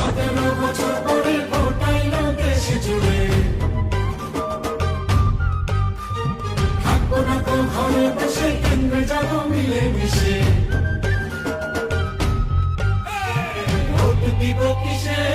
17 বছর পরে ভোট আইলো দেশ জুড়ে, থাকবো না তো ঘরে বসে, কেন্দ্রে যাবো মিলে মিশে। ভোট দিব কিসে